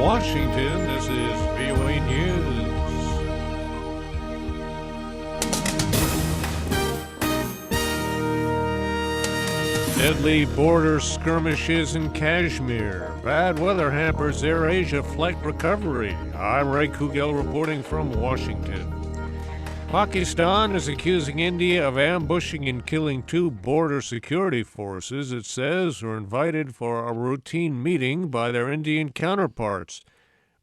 Washington, this is VOA News. Deadly border skirmishes in Kashmir. Bad weather hampers AirAsia flight recovery. I'm Ray Kouguell reporting from Washington. Pakistan is accusing India of ambushing and killing two border security forces, it says, were invited for a routine meeting by their Indian counterparts.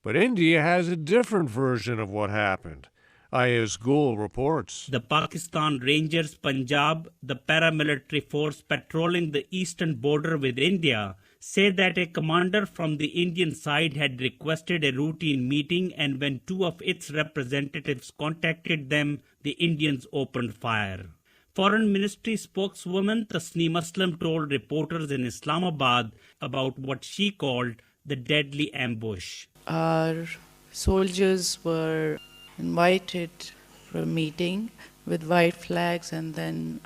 But India has a different version of what happened. Ayaz Gul reports. The Pakistan Rangers Punjab, the paramilitary force patrolling the eastern border with India, said that a commander from the Indian side had requested a routine meeting, and when two of its representatives contacted them, the Indians opened fire. Foreign Ministry spokeswoman Tasneem Aslam told reporters in Islamabad about what she called the deadly ambush. Our soldiers were invited for a meeting with white flags, and then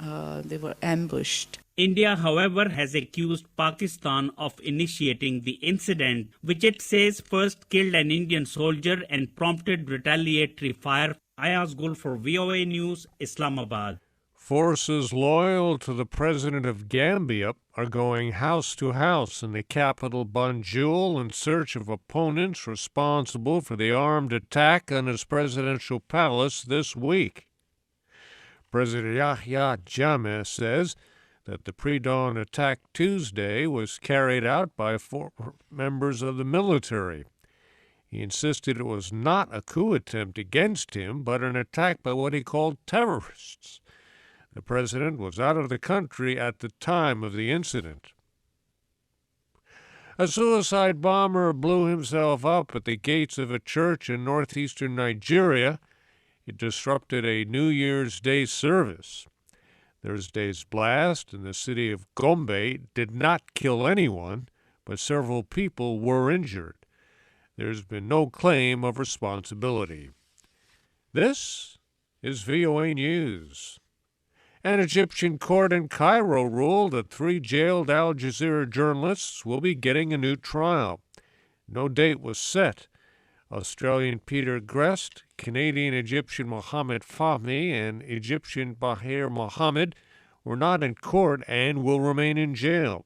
they were ambushed. India, however, has accused Pakistan of initiating the incident, which it says first killed an Indian soldier and prompted retaliatory fire. Ayaz Gul for VOA News, Islamabad. Forces loyal to the president of Gambia are going house to house in the capital Banjul in search of opponents responsible for the armed attack on his presidential palace this week. President Yahya Jammeh says that the pre-dawn attack Tuesday was carried out by four members of the military. He insisted it was not a coup attempt against him, but an attack by what he called terrorists. The president was out of the country at the time of the incident. A suicide bomber blew himself up at the gates of a church in northeastern Nigeria. It disrupted a New Year's Day service. Thursday's blast in the city of Gombe did not kill anyone, but several people were injured. There's been no claim of responsibility. This is VOA News. An Egyptian court in Cairo ruled that 3 jailed Al Jazeera journalists will be getting a new trial. No date was set. Australian Peter Grest, Canadian-Egyptian Mohammed Fahmy, and Egyptian Bahir Mohammed were not in court and will remain in jail.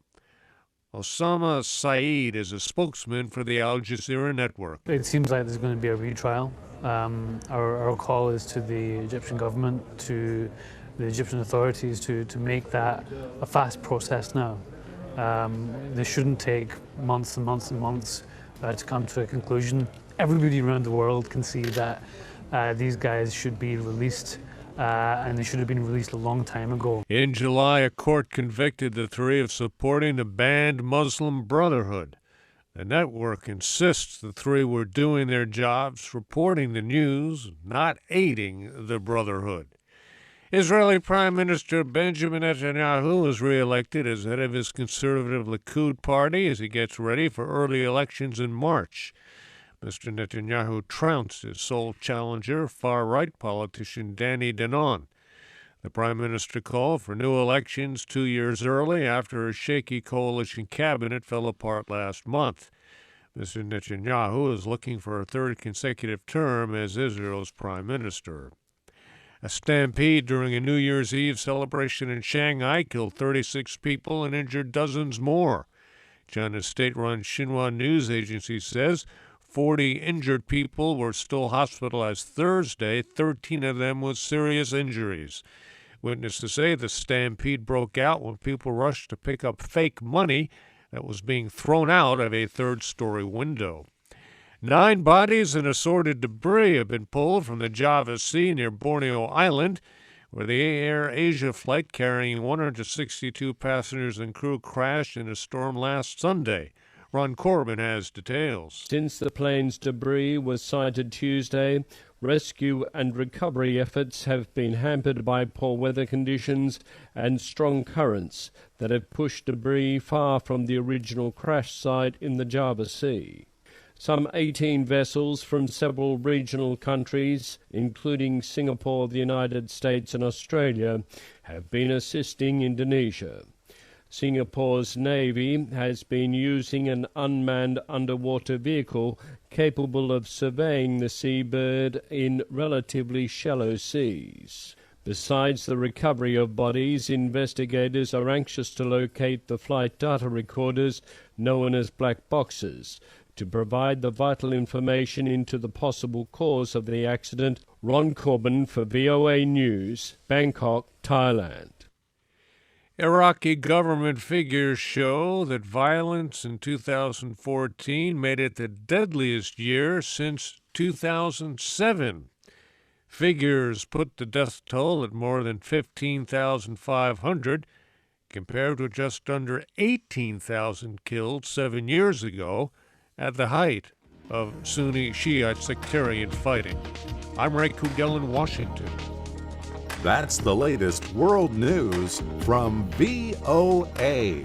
Osama Saeed is a spokesman for the Al Jazeera network. It seems like there's going to be a retrial. Our call is to the Egyptian government, to the Egyptian authorities to make that a fast process now. This shouldn't take months and months and months to come to a conclusion. Everybody around the world can see that these guys should be released, and they should have been released a long time ago. In July, a court convicted the three of supporting the banned Muslim Brotherhood. The network insists the three were doing their jobs, reporting the news, not aiding the Brotherhood. Israeli Prime Minister Benjamin Netanyahu was re-elected as head of his conservative Likud party as he gets ready for early elections in March. Mr. Netanyahu trounced his sole challenger, far-right politician Danny Danon. The Prime Minister called for new elections 2 years early after a shaky coalition cabinet fell apart last month. Mr. Netanyahu is looking for a third consecutive term as Israel's Prime Minister. A stampede during a New Year's Eve celebration in Shanghai killed 36 people and injured dozens more. China's state-run Xinhua news agency says 40 injured people were still hospitalized Thursday, 13 of them with serious injuries. Witnesses say the stampede broke out when people rushed to pick up fake money that was being thrown out of a third-story window. 9 bodies and assorted debris have been pulled from the Java Sea near Borneo Island, where the AirAsia flight carrying 162 passengers and crew crashed in a storm last Sunday. Ron Corbin has details. Since the plane's debris was sighted Tuesday, rescue and recovery efforts have been hampered by poor weather conditions and strong currents that have pushed debris far from the original crash site in the Java Sea. Some 18 vessels from several regional countries, including Singapore, the United States and Australia, have been assisting Indonesia. Singapore's Navy has been using an unmanned underwater vehicle capable of surveying the seabird in relatively shallow seas. Besides the recovery of bodies, investigators are anxious to locate the flight data recorders, known as black boxes, to provide the vital information into the possible cause of the accident. Ron Corbin for VOA News, Bangkok, Thailand. Iraqi government figures show that violence in 2014 made it the deadliest year since 2007. Figures put the death toll at more than 15,500, compared to just under 18,000 killed 7 years ago at the height of Sunni Shia sectarian fighting. I'm Ray Kouguell in Washington. That's the latest world news from VOA.